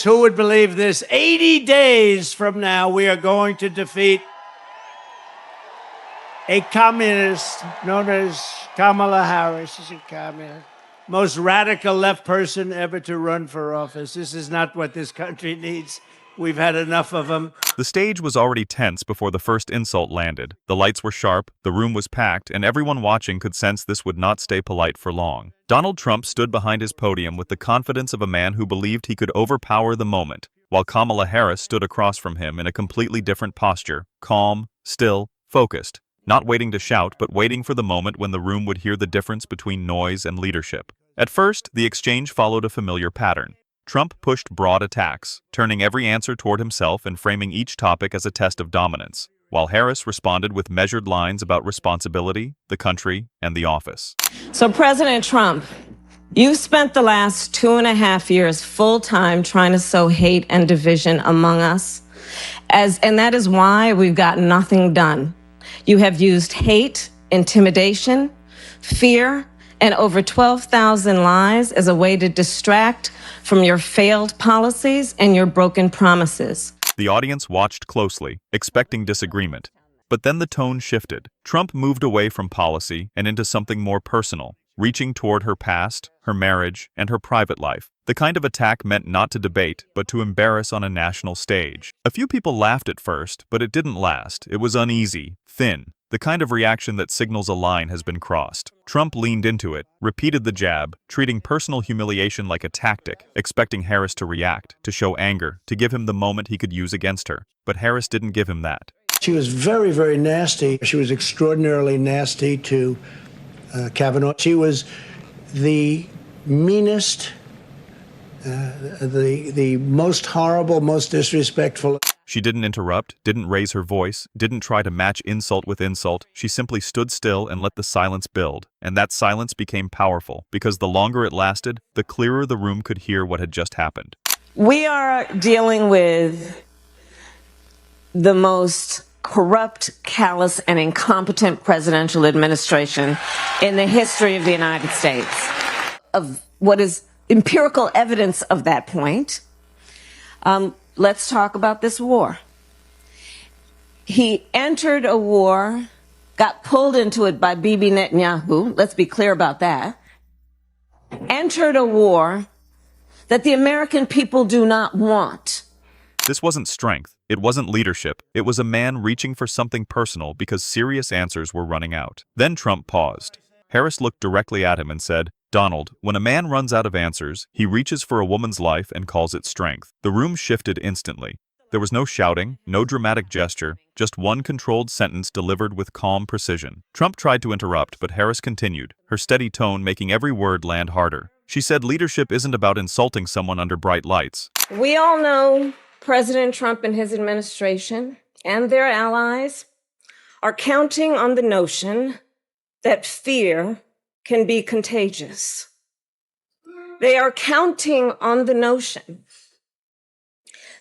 Who would believe this? 80 days from now, we are going to defeat a communist known as Kamala Harris. She's a communist. Most radical left person ever to run for office. This is not what this country needs. We've had enough of them. The stage was already tense before the first insult landed. The lights were sharp, the room was packed, and everyone watching could sense this would not stay polite for long. Donald Trump stood behind his podium with the confidence of a man who believed he could overpower the moment, while Kamala Harris stood across from him in a completely different posture, calm, still, focused, not waiting to shout, but waiting for the moment when the room would hear the difference between noise and leadership. At first, the exchange followed a familiar pattern. Trump pushed broad attacks, turning every answer toward himself and framing each topic as a test of dominance, while Harris responded with measured lines about responsibility, the country, and the office. So, President Trump, you've spent the last 2.5 years full-time trying to sow hate and division among us, and that is why we've got nothing done. You have used hate, intimidation, fear, and over 12,000 lies as a way to distract from your failed policies and your broken promises. The audience watched closely, expecting disagreement. But then the tone shifted. Trump moved away from policy and into something more personal, reaching toward her past, her marriage, and her private life. The kind of attack meant not to debate, but to embarrass on a national stage. A few people laughed at first, but it didn't last. It was uneasy, thin. The kind of reaction that signals a line has been crossed. Trump leaned into it, repeated the jab, treating personal humiliation like a tactic, expecting Harris to react, to show anger, to give him the moment he could use against her. But Harris didn't give him that. She was very, very nasty. She was extraordinarily nasty to Kavanaugh. She was the meanest, the most horrible, most disrespectful. She didn't interrupt, didn't raise her voice, didn't try to match insult with insult. She simply stood still and let the silence build. And that silence became powerful, because the longer it lasted, the clearer the room could hear what had just happened. We are dealing with the most corrupt, callous, and incompetent presidential administration in the history of the United States. Of what is empirical evidence of that point, let's talk about this war. He entered a war, got pulled into it by Bibi Netanyahu, let's be clear about that, entered a war that the American people do not want. This wasn't strength, it wasn't leadership, it was a man reaching for something personal because serious answers were running out. Then Trump paused. Harris looked directly at him and said, "Donald, when a man runs out of answers, he reaches for a woman's life and calls it strength." The room shifted instantly. There was no shouting, no dramatic gesture, just one controlled sentence delivered with calm precision. Trump tried to interrupt, but Harris continued, her steady tone making every word land harder. She said leadership isn't about insulting someone under bright lights. We all know President Trump and his administration and their allies are counting on the notion that fear can be contagious. They are counting on the notion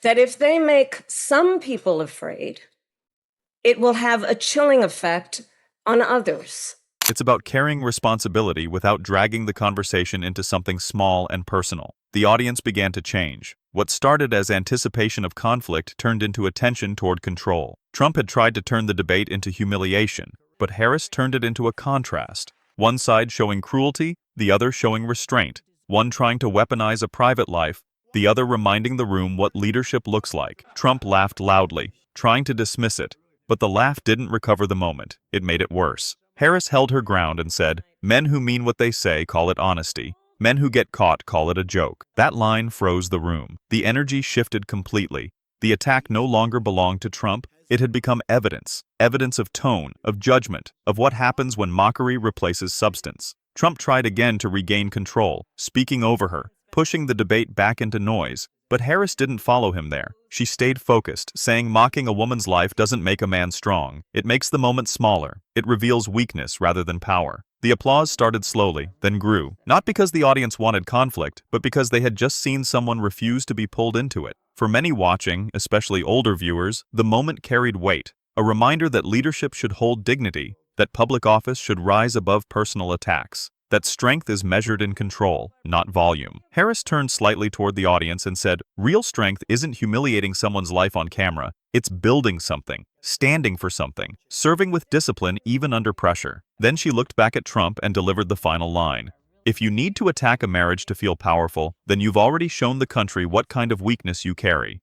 that if they make some people afraid, it will have a chilling effect on others. It's about carrying responsibility without dragging the conversation into something small and personal. The audience began to change. What started as anticipation of conflict turned into attention toward control. Trump had tried to turn the debate into humiliation, but Harris turned it into a contrast. One side showing cruelty, the other showing restraint. One trying to weaponize a private life, the other reminding the room what leadership looks like. Trump laughed loudly, trying to dismiss it, but the laugh didn't recover the moment. It made it worse. Harris held her ground and said, "Men who mean what they say call it honesty. Men who get caught call it a joke." That line froze the room. The energy shifted completely. The attack no longer belonged to Trump. It had become evidence of tone, of judgment, of what happens when mockery replaces substance. Trump tried again to regain control, speaking over her, pushing the debate back into noise. But Harris didn't follow him there. She stayed focused, saying mocking a woman's life doesn't make a man strong. It makes the moment smaller. It reveals weakness rather than power. The applause started slowly, then grew, not because the audience wanted conflict, but because they had just seen someone refuse to be pulled into it. For many watching, especially older viewers, the moment carried weight, a reminder that leadership should hold dignity, that public office should rise above personal attacks. that strength is measured in control, not volume. Harris turned slightly toward the audience and said, "Real strength isn't humiliating someone's life on camera. It's building something, standing for something, serving with discipline even under pressure." Then she looked back at Trump and delivered the final line. "If you need to attack a marriage to feel powerful, then you've already shown the country what kind of weakness you carry."